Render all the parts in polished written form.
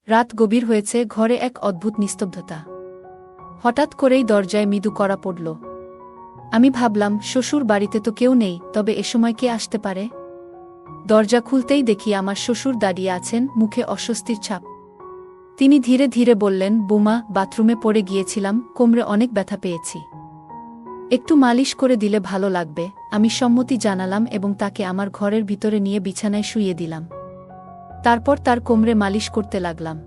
রাত গভীর হয়েছে, ঘরে এক অদ্ভুত নিস্তব্ধতা। হঠাৎ করেই দরজায় মৃদু কড়া পড়ল। আমি ভাবলাম, শ্বশুর বাড়িতে তো কেউ নেই, তবে এ সময় কে আসতে পারে? দরজা খুলতেই দেখি আমার শ্বশুর দাঁড়িয়ে আছেন, মুখে অস্বস্তির ছাপ। তিনি ধীরে ধীরে বললেন, বৌমা, বাথরুমে পড়ে গিয়েছিলাম, কোমরে অনেক ব্যথা পেয়েছি। একটু মালিশ করে দিলে ভালো লাগবে। আমি সম্মতি জানালাম এবং তাকে আমার ঘরের ভিতরে নিয়ে বিছানায় শুইয়ে দিলাম। তারপর তার কোমরে মালিশ করতে লাগলাম।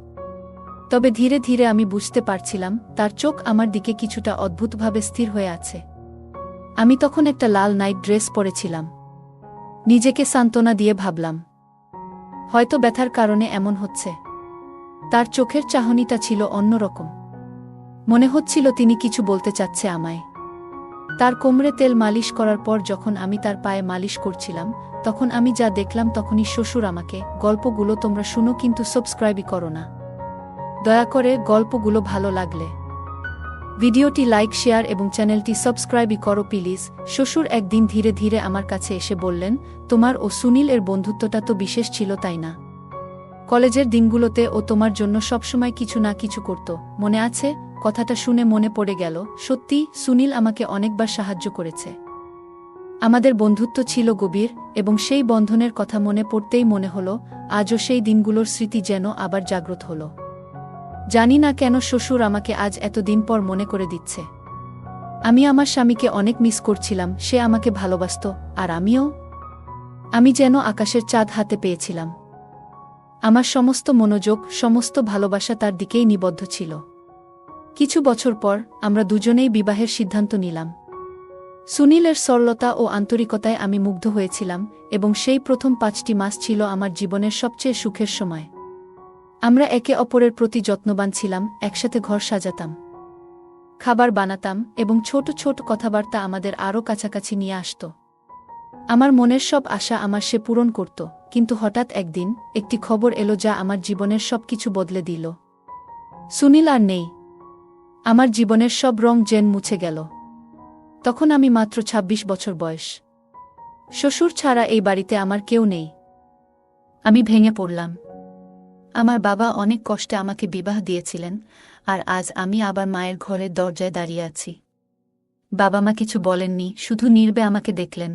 তবে ধীরে ধীরে আমি বুঝতে পারছিলাম, তার চোখ আমার দিকে কিছুটা অদ্ভুতভাবে স্থির হয়ে আছে। আমি তখন একটা লাল নাইট ড্রেস পরেছিলাম। নিজেকে সান্ত্বনা দিয়ে ভাবলাম, হয়তো ব্যথার কারণে এমন হচ্ছে। তার চোখের চাহনিটা ছিল অন্যরকম। মনে হচ্ছিল তিনি কিছু বলতে চাচ্ছে আমায়। তার কোমরে তেল মালিশ করার পর যখন আমি তার পায়ে মালিশ করছিলাম, তখন আমি যা দেখলাম, তখনই শ্বশুর আমাকে, গল্পগুলো তোমরা শুনো কিন্তু সাবস্ক্রাইবই করো না। দয়া করে গল্পগুলো ভালো লাগলে ভিডিওটি লাইক, শেয়ার এবং চ্যানেলটি সাবস্ক্রাইবই করো প্লিজ। শ্বশুর একদিন ধীরে ধীরে আমার কাছে এসে বললেন, তোমার ও সুনীল এর বন্ধুত্বটা তো বিশেষ ছিল, তাই না? কলেজের দিনগুলোতে ও তোমার জন্য সবসময় কিছু না কিছু করত, মনে আছে? কথাটা শুনে মনে পড়ে গেল, সত্যি সুনীল আমাকে অনেকবার সাহায্য করেছে। আমাদের বন্ধুত্ব ছিল গভীর, এবং সেই বন্ধনের কথা মনে পড়তেই মনে হলো, আজও সেই দিনগুলোর স্মৃতি যেন আবার জাগ্রত হলো। জানি না কেন শ্বশুর আমাকে আজ এতদিন পর মনে করে দিচ্ছে। আমি আমার স্বামীকে অনেক মিস করছিলাম, সে আমাকে ভালোবাসত, আর আমিও। আমি যেন আকাশের চাঁদ হাতে পেয়েছিলাম। আমার সমস্ত মনোযোগ, সমস্ত ভালোবাসা তার দিকেই নিবদ্ধ ছিল। কিছু বছর পর আমরা দুজনেই বিবাহের সিদ্ধান্ত নিলাম। সুনীলের সরলতা ও আন্তরিকতায় আমি মুগ্ধ হয়েছিলাম, এবং সেই প্রথম 5টি মাস ছিল আমার জীবনের সবচেয়ে সুখের সময়। আমরা একে অপরের প্রতি যত্নবান ছিলাম, একসাথে ঘর সাজাতাম, খাবার বানাতাম, এবং ছোট ছোট কথাবার্তা আমাদের আরও কাছাকাছি নিয়ে আসত। আমার মনের সব আশা আমার সে পূরণ করত, কিন্তু হঠাৎ একদিন একটি খবর এলো যা আমার জীবনের সবকিছু বদলে দিল। সুনীল আর নেই। আমার জীবনের সব রং যেন মুছে গেল। তখন আমি মাত্র 26 বছর বয়স। শ্বশুর ছাড়া এই বাড়িতে আমার কেউ নেই। আমি ভেঙে পড়লাম। আমার বাবা অনেক কষ্টে আমাকে বিবাহ দিয়েছিলেন, আর আজ আমি আবার মায়ের ঘরের দরজায় দাঁড়িয়ে আছি। বাবা মা কিছু বলেননি, শুধু নীরবে আমাকে দেখলেন।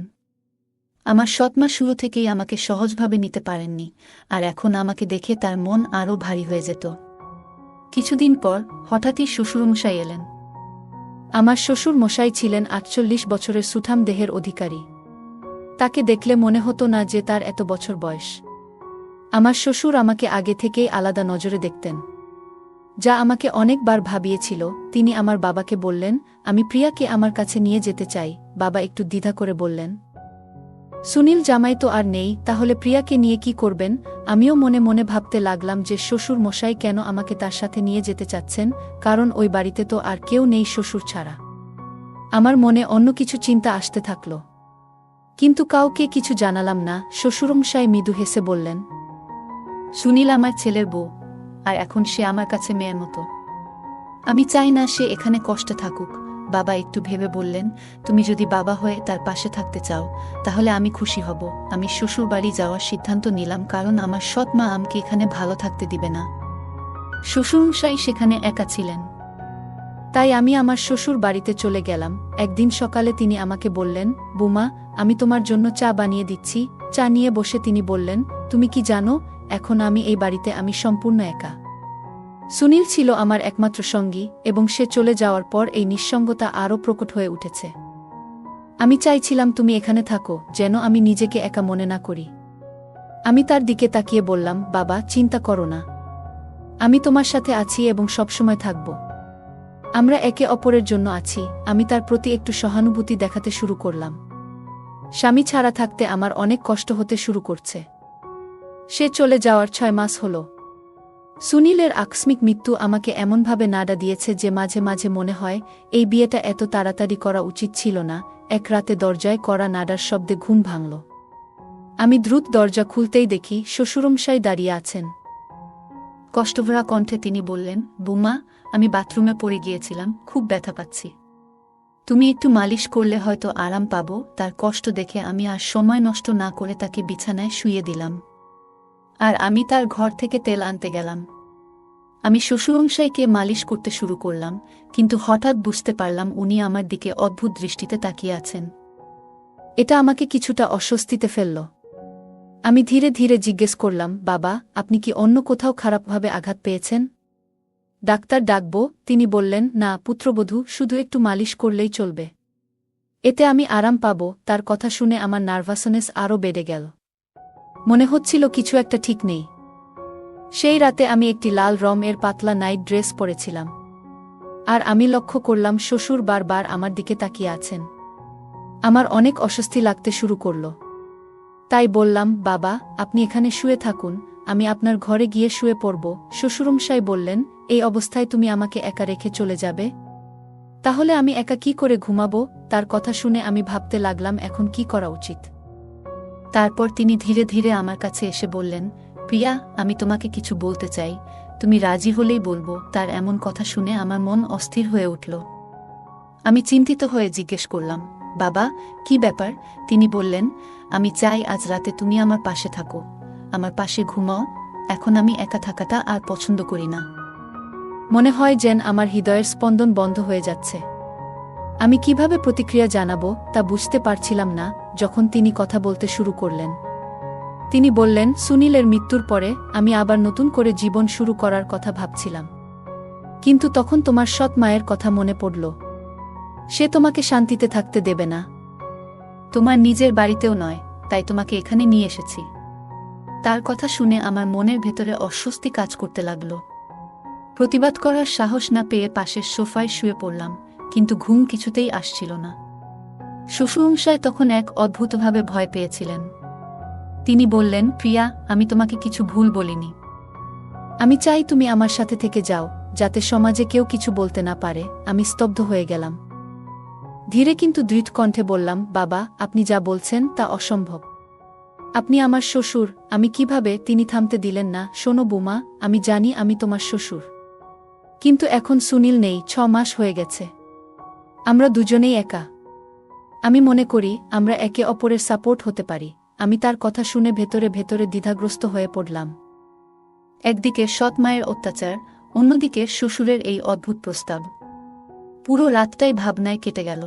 আমার সৎমা শুরু থেকেই আমাকে সহজভাবে নিতে পারেননি, আর এখন আমাকে দেখে তার মন আরও ভারী হয়ে যেত। কিছুদিন পর হঠাৎই শ্বশুরমশাই এলেন। আমার শ্বশুর মশাই ছিলেন 48 বছরের সুঠাম দেহের অধিকারী। তাকে দেখলে মনে হতো না যে তার এত বছর বয়স। আমার শ্বশুর আমাকে আগে থেকেই আলাদা নজরে দেখতেন, যা আমাকে অনেকবার ভাবিয়েছিল। তিনি আমার বাবাকে বললেন, আমি প্রিয়াকে আমার কাছে নিয়ে যেতে চাই। বাবা একটু দ্বিধা করে বললেন, সুনীল জামাই তো আর নেই, তাহলে প্রিয়াকে নিয়ে কি করবেন? আমিও মনে মনে ভাবতে লাগলাম যে শ্বশুর মশাই কেন আমাকে তার সাথে নিয়ে যেতে চাচ্ছেন, কারণ ওই বাড়িতে তো আর কেউ নেই শ্বশুর ছাড়া। আমার মনে অন্য কিছু চিন্তা আসতে থাকল, কিন্তু কাউকে কিছু জানালাম না। শ্বশুরমশাই মৃদু হেসে বললেন, সুনীল আমার ছেলের বউ, আর এখন সে আমার কাছে মেয়ের মতো। আমি চাই না সে এখানে কষ্টে থাকুক। বাবা একটু ভেবে বললেন, তুমি যদি বাবা হয়ে তার পাশে থাকতে চাও, তাহলে আমি খুশি হব। আমি শ্বশুর বাড়ি যাওয়ার সিদ্ধান্ত নিলাম, কারণ আমার সৎ মা আমাকে এখানে ভালো থাকতে দিবে না। শ্বশুরমশাই সেখানে একা ছিলেন, তাই আমি আমার শ্বশুর বাড়িতে চলে গেলাম। একদিন সকালে তিনি আমাকে বললেন, বৌমা, আমি তোমার জন্য চা বানিয়ে দিচ্ছি। চা নিয়ে বসে তিনি বললেন, তুমি কি জানো, এখন আমি এই বাড়িতে আমি সম্পূর্ণ একা। সুনীল ছিল আমার একমাত্র সঙ্গী, এবং সে চলে যাওয়ার পর এই নিঃসঙ্গতা আরও প্রকট হয়ে উঠেছে। আমি চাইছিলাম তুমি এখানে থাকো, যেন আমি নিজেকে একা মনে না করি। আমি তার দিকে তাকিয়ে বললাম, বাবা, চিন্তা করো না। আমি তোমার সাথে আছি এবং সবসময় থাকব। আমরা একে অপরের জন্য আছি। আমি তার প্রতি একটু সহানুভূতি দেখাতে শুরু করলাম। স্বামী ছাড়া থাকতে আমার অনেক কষ্ট হতে শুরু করছে। সে চলে যাওয়ার 6 মাস হল। সুনীলের আকস্মিক মৃত্যু আমাকে এমনভাবে নাড়া দিয়েছে যে মাঝে মাঝে মনে হয়, এই বিয়েটা এত তাড়াতাড়ি করা উচিত ছিল না। এক রাতে দরজায় কড়া নাড়ার শব্দে ঘুম ভাঙল। আমি দ্রুত দরজা খুলতেই দেখি শ্বশুরমশাই দাঁড়িয়ে আছেন। কষ্টভরা কণ্ঠে তিনি বললেন, বৌমা, আমি বাথরুমে পড়ে গিয়েছিলাম, খুব ব্যথা পাচ্ছি। তুমি একটু মালিশ করলে হয়তো আরাম পাব। তার কষ্ট দেখে আমি আর সময় নষ্ট না করে তাকে বিছানায় শুইয়ে দিলাম, আর আমি তার ঘর থেকে তেল আনতে গেলাম। আমি শ্বশুরমশাইকে মালিশ করতে শুরু করলাম, কিন্তু হঠাৎ বুঝতে পারলাম উনি আমার দিকে অদ্ভুত দৃষ্টিতে তাকিয়ে আছেন। এটা আমাকে কিছুটা অস্বস্তিতে ফেলল। আমি ধীরে ধীরে জিজ্ঞেস করলাম, বাবা, আপনি কি অন্য কোথাও খারাপভাবে আঘাত পেয়েছেন? ডাক্তার ডাকব? তিনি বললেন, না পুত্রবধূ, শুধু একটু মালিশ করলেই চলবে। এতে আমি আরাম পাব। তার কথা শুনে আমার নার্ভাসনেস আরও বেড়ে গেল। মনে হচ্ছিল কিছু একটা ঠিক নেই। সেই রাতে আমি একটি লাল রঙের পাতলা নাইট ড্রেস পরেছিলাম। আর আমি লক্ষ্য করলাম শ্বশুর বারবার আমার দিকে তাকিয়ে আছেন। আমার অনেক অস্বস্তি লাগতে শুরু করল। তাই বললাম, বাবা, আপনি এখানে শুয়ে থাকুন, আমি আপনার ঘরে গিয়ে শুয়ে পড়ব। শ্বশুরমশাই বললেন, এই অবস্থায় তুমি আমাকে একা রেখে চলে যাবে? তাহলে আমি একা কি করে ঘুমাবো? তার কথা শুনে আমি ভাবতে লাগলাম এখন কি করা উচিত। তারপর তিনি ধীরে ধীরে আমার কাছে এসে বললেন, প্রিয়া, আমি তোমাকে কিছু বলতে চাই, তুমি রাজি হলেই বলবো। তার এমন কথা শুনে আমার মন অস্থির হয়ে উঠল। আমি চিন্তিত হয়ে জিজ্ঞেস করলাম, বাবা, কি ব্যাপার? তিনি বললেন, আমি চাই আজ রাতে তুমি আমার পাশে থাকো, আমার পাশে ঘুমাও। এখন আমি একা থাকাটা আর পছন্দ করি না। মনে হয় যেন আমার হৃদয়ের স্পন্দন বন্ধ হয়ে যাচ্ছে। আমি কিভাবে প্রতিক্রিয়া জানাবো তা বুঝতে পারছিলাম না। যখন তিনি কথা বলতে শুরু করলেন, তিনি বললেন, সুনীলের মৃত্যুর পরে আমি আবার নতুন করে জীবন শুরু করার কথা ভাবছিলাম। কিন্তু তখন তোমার সৎ মায়ের কথা মনে পড়ল। সে তোমাকে শান্তিতে থাকতে দেবে না। তোমার নিজের বাড়িতেও নয়, তাই তোমাকে এখানে নিয়ে এসেছি। তার কথা শুনে আমার মনের ভেতরে অস্বস্তি কাজ করতে লাগল। প্রতিবাদ করার সাহস না পেয়ে পাশের সোফায় শুয়ে পড়লাম, কিন্তু ঘুম কিছুতেই আসছিল না। শ্বশুরমশাই তখন এক অদ্ভুতভাবে ভয় পেয়েছিলেন। তিনি বললেন, প্রিয়া, আমি তোমাকে কিছু ভুল বলিনি। আমি চাই তুমি আমার সাথে থেকে যাও, যাতে সমাজে কেউ কিছু বলতে না পারে। আমি স্তব্ধ হয়ে গেলাম। ধীরে কিন্তু দৃঢ় কণ্ঠে বললাম, বাবা, আপনি যা বলছেন তা অসম্ভব। আপনি আমার শ্বশুর। আমি কিভাবে? তিনি থামতে দিলেন না। শোনো বুমা, আমি জানি আমি তোমার শ্বশুর, কিন্তু এখন সুনীল নেই। 6 মাস হয়ে গেছে। আমরা দুজনেই একা। আমি মনে করি আমরা একে অপরের সাপোর্ট হতে পারি। আমি তার কথা শুনে ভেতরে ভেতরে দ্বিধাগ্রস্ত হয়ে পড়লাম। একদিকে সৎ মায়ের অত্যাচার, অন্যদিকে শ্বশুরের এই অদ্ভুত প্রস্তাব। পুরো রাতটাই ভাবনায় কেটে গেল।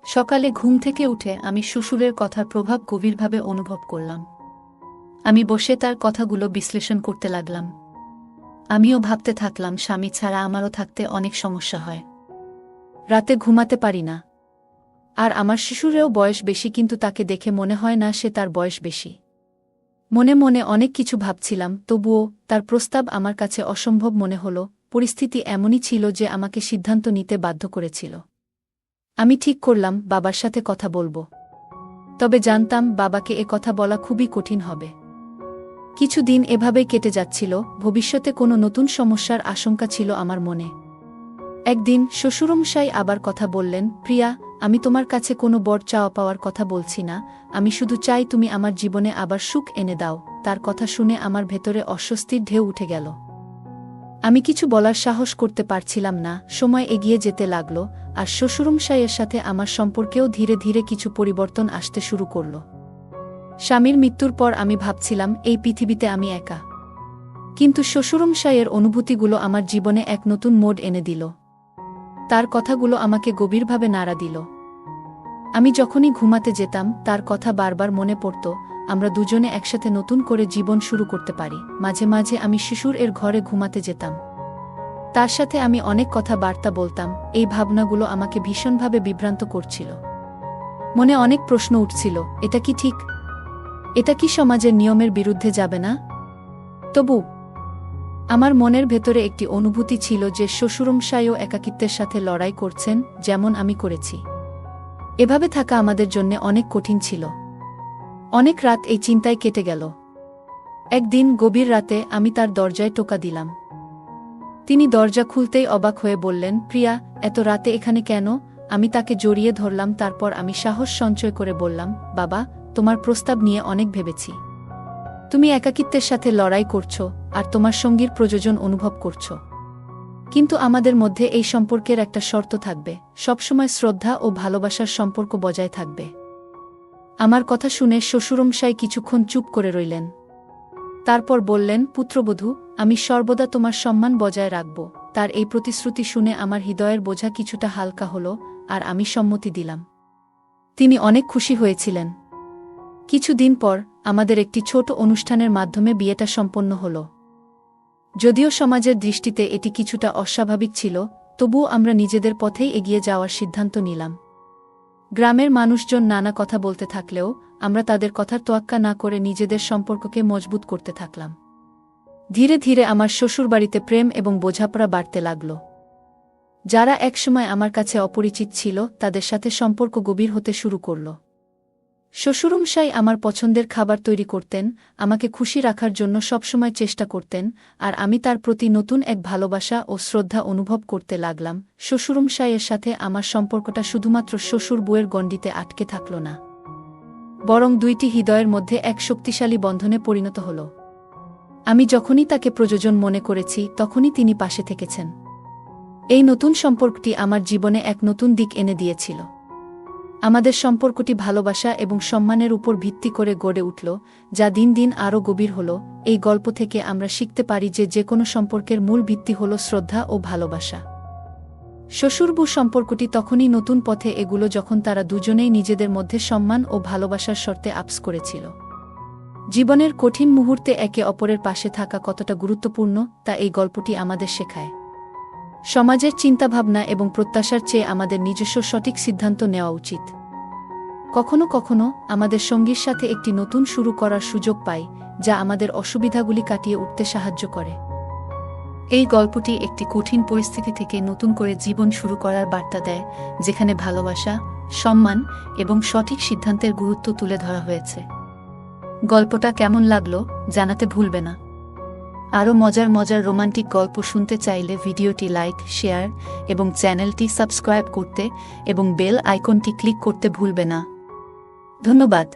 সকালে ঘুম থেকে উঠে আমি শ্বশুরের কথার প্রভাব গভীরভাবে অনুভব করলাম। আমি বসে তার কথাগুলো বিশ্লেষণ করতে লাগলাম। আমিও ভাবতে থাকলাম, স্বামী ছাড়া আমারও থাকতে অনেক সমস্যা হয়। রাতে ঘুমাতে পারি না। আর আমার শ্বশুরেও বয়স বেশি, কিন্তু তাকে দেখে মনে হয় না সে তার বয়স বেশি। মনে মনে অনেক কিছু ভাবছিলাম, তবুও তার প্রস্তাব আমার কাছে অসম্ভব মনে হল। পরিস্থিতি এমনই ছিল যে আমাকে সিদ্ধান্ত নিতে বাধ্য করেছিল। আমি ঠিক করলাম বাবার সাথে কথা বলবো। তবে জানতাম বাবাকে এ কথা বলা খুবই কঠিন হবে। কিছু দিন এভাবেই কেটে যাচ্ছিল। ভবিষ্যতে কোনো নতুন সমস্যার আশঙ্কা ছিল আমার মনে। একদিন শ্বশুরমশাই আবার কথা বললেন, প্রিয়া, আমি তোমার কাছে কোনো বর চাওয়া পাওয়ার কথা বলছি না। আমি শুধু চাই তুমি আমার জীবনে আবার সুখ এনে দাও। তার কথা শুনে আমার ভেতরে অস্বস্তির ঢেউ উঠে গেল। আমি কিছু বলার সাহস করতে পারছিলাম না। সময় এগিয়ে যেতে লাগল, আর শ্বশুরমশাইয়ের সাথে আমার সম্পর্কেও ধীরে ধীরে কিছু পরিবর্তন আসতে শুরু করল। স্বামীর মৃত্যুর পর আমি ভাবছিলাম এই পৃথিবীতে আমি একা। কিন্তু শ্বশুরমশাইয়ের অনুভূতিগুলো আমার জীবনে এক নতুন মোড় এনে দিল। তার কথাগুলো আমাকে গভীরভাবে নাড়া দিল। আমি যখনই ঘুমাতে যেতাম তার কথা বারবার মনে পড়ত। আমরা দুজনে একসাথে নতুন করে জীবন শুরু করতে পারি। মাঝে মাঝে আমি শ্বশুরের ঘরে ঘুমাতে যেতাম। তার সাথে আমি অনেক কথাবার্তা বলতাম। এই ভাবনাগুলো আমাকে ভীষণভাবে বিভ্রান্ত করছিল। মনে অনেক প্রশ্ন উঠছিল, এটা কি ঠিক? এটা কি সমাজের নিয়মের বিরুদ্ধে যাবে না? তবু আমার মনের ভেতরে একটি অনুভূতি ছিল যে শ্বশুরমশাইও একাকিত্বের সাথে লড়াই করছেন, যেমন আমি করেছি। এভাবে থাকা আমাদের জন্য অনেক কঠিন ছিল। অনেক রাত এই চিন্তায় কেটে গেল। একদিন গভীর রাতে আমি তার দরজায় টোকা দিলাম। তিনি দরজা খুলতেই অবাক হয়ে বললেন, প্রিয়া, এত রাতে এখানে কেন? আমি তাকে জড়িয়ে ধরলাম। তারপর আমি সাহস সঞ্চয় করে বললাম, বাবা, তোমার প্রস্তাব নিয়ে অনেক ভেবেছি। তুমি একাকিত্বের সাথে লড়াই করছো, আর তোমার সঙ্গীর প্রয়োজন অনুভব করছো। কিন্তু আমাদের মধ্যে এই সম্পর্কের একটা শর্ত থাকবে, সবসময় শ্রদ্ধা ও ভালোবাসার সম্পর্ক বজায় থাকবে। আমার কথা শুনে শ্বশুরমশাই কিছুক্ষণ চুপ করে রইলেন। তারপর বললেন, পুত্রবধূ, আমি সর্বদা তোমার সম্মান বজায় রাখব। তার এই প্রতিশ্রুতি শুনে আমার হৃদয়ের বোঝা কিছুটা হালকা হল, আর আমি সম্মতি দিলাম। তিনি অনেক খুশি হয়েছিলেন। কিছুদিন পর আমাদের একটি ছোট অনুষ্ঠানের মাধ্যমে বিয়েটা সম্পন্ন হল। যদিও সমাজের দৃষ্টিতে এটি কিছুটা অস্বাভাবিক ছিল, তবুও আমরা নিজেদের পথেই এগিয়ে যাওয়ার সিদ্ধান্ত নিলাম। গ্রামের মানুষজন নানা কথা বলতে থাকলেও আমরা তাদের কথার তোয়াক্কা না করে নিজেদের সম্পর্ককে মজবুত করতে থাকলাম। ধীরে ধীরে আমার শ্বশুরবাড়িতে প্রেম এবং বোঝাপড়া বাড়তে লাগল। যারা একসময় আমার কাছে অপরিচিত ছিল তাদের সাথে সম্পর্ক গভীর হতে শুরু করল। শ্বশুরমশাই আমার পছন্দের খাবার তৈরি করতেন, আমাকে খুশি রাখার জন্য সবসময় চেষ্টা করতেন, আর আমি তার প্রতি নতুন এক ভালোবাসা ও শ্রদ্ধা অনুভব করতে লাগলাম। শ্বশুরমশাইয়ের সাথে আমার সম্পর্কটা শুধুমাত্র শ্বশুর বউয়ের গণ্ডিতে আটকে থাকল না, বরং দুইটি হৃদয়ের মধ্যে এক শক্তিশালী বন্ধনে পরিণত হল। আমি যখনই তাকে প্রয়োজন মনে করেছি তখনই তিনি পাশে থেকেছেন। এই নতুন সম্পর্কটি আমার জীবনে এক নতুন দিক এনে দিয়েছিল। আমাদের সম্পর্কটি ভালোবাসা এবং সম্মানের উপর ভিত্তি করে গড়ে উঠল, যা দিন দিন আরও গভীর হল। এই গল্প থেকে আমরা শিখতে পারি যে কোনো সম্পর্কের মূল ভিত্তি হল শ্রদ্ধা ও ভালোবাসা। শ্বশুর-বউ সম্পর্কটি তখনই নতুন পথে এগুলো যখন তারা দুজনেই নিজেদের মধ্যে সম্মান ও ভালোবাসার শর্তে আপস করেছিল। জীবনের কঠিন মুহূর্তে একে অপরের পাশে থাকা কতটা গুরুত্বপূর্ণ তা এই গল্পটি আমাদের শেখায়। সমাজের চিন্তাভাবনা এবং প্রত্যাশার চেয়ে আমাদের নিজস্ব সঠিক সিদ্ধান্ত নেওয়া উচিত। কখনো কখনো আমাদের সঙ্গীর সাথে একটি নতুন শুরু করার সুযোগ পাই, যা আমাদের অসুবিধাগুলি কাটিয়ে উঠতে সাহায্য করে। এই গল্পটি একটি কঠিন পরিস্থিতি থেকে নতুন করে জীবন শুরু করার বার্তা দেয়, যেখানে ভালোবাসা, সম্মান এবং সঠিক সিদ্ধান্তের গুরুত্ব তুলে ধরা হয়েছে। গল্পটা কেমন লাগলো জানাতে ভুলবে না। আরও মজার মজার রোমান্টিক গল্প শুনতে চাইলে ভিডিওটি লাইক, শেয়ার এবং চ্যানেলটি সাবস্ক্রাইব করতে এবং বেল আইকনটি ক্লিক করতে ভুলবে না। ধন্যবাদ।